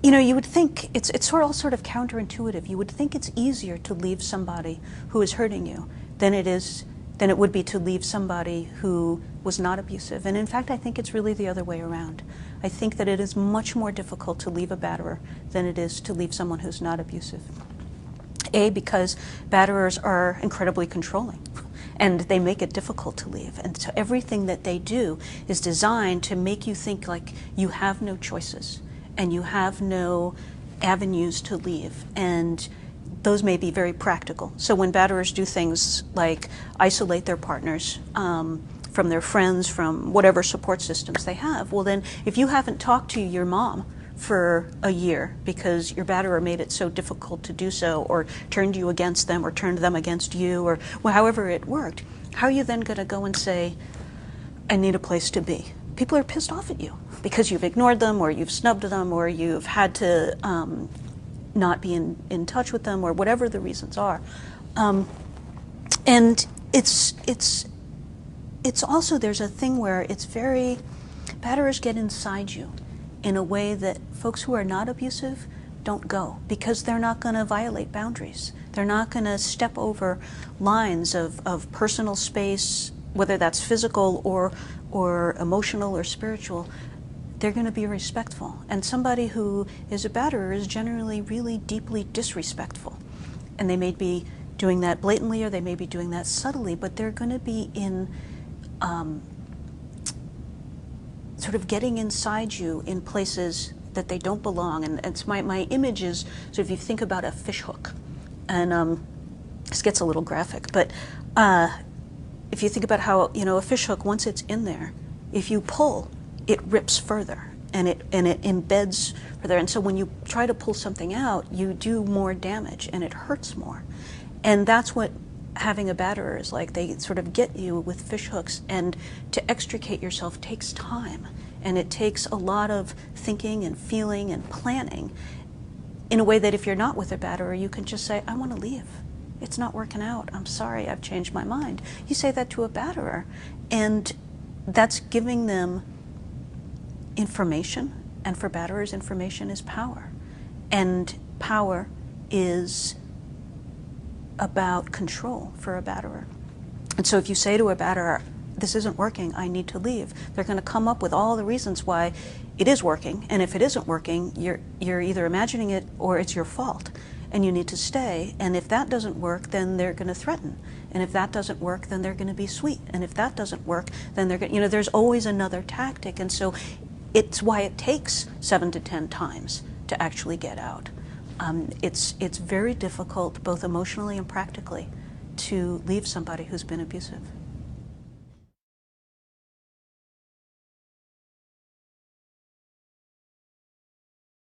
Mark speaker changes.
Speaker 1: You know, you would think it's sort of counterintuitive. You would think it's easier to leave somebody who is hurting you than it would be to leave somebody who was not abusive. And in fact, I think it's really the other way around. I think that it is much more difficult to leave a batterer than it is to leave someone who's not abusive. A, because batterers are incredibly controlling and they make it difficult to leave. And so everything that they do is designed to make you think like you have no choices and you have no avenues to leave. And those may be very practical. So when batterers do things like isolate their partners from their friends, from whatever support systems they have, well then, if you haven't talked to your mom for a year because your batterer made it so difficult to do so, or turned you against them, or turned them against you, or well, however it worked, how are you then going to go and say, I need a place to be? People are pissed off at you because you've ignored them, or you've snubbed them, or you've had to not be in touch with them, or whatever the reasons are. And it's also, there's a thing where batterers get inside you in a way that folks who are not abusive don't go, because they're not going to violate boundaries. They're not going to step over lines of personal space, whether that's physical or emotional or spiritual. They're going to be respectful. And somebody who is a batterer is generally really deeply disrespectful. And they may be doing that blatantly, or they may be doing that subtly, but they're going to be in sort of getting inside you in places that they don't belong. And it's my image is, so if you think about a fish hook, and this gets a little graphic, but if you think about how, you know, a fish hook, once it's in there, if you pull, it rips further and it embeds further. And so when you try to pull something out, you do more damage and it hurts more. And that's what having a batterer is like. They sort of get you with fish hooks, and to extricate yourself takes time. And it takes a lot of thinking and feeling and planning in a way that if you're not with a batterer, you can just say, I want to leave. It's not working out. I'm sorry, I've changed my mind. You say that to a batterer, and that's giving them information. And for batterers, information is power. And power is about control for a batterer. And so if you say to a batterer, this isn't working, I need to leave, they're going to come up with all the reasons why it is working. And if it isn't working, you're either imagining it or it's your fault and you need to stay. And if that doesn't work, then they're going to threaten. And if that doesn't work, then they're going to be sweet. And if that doesn't work, then they're going to, there's always another tactic. And so it's why it takes 7 to 10 times to actually get out. It's very difficult, both emotionally and practically, to leave somebody who's been abusive.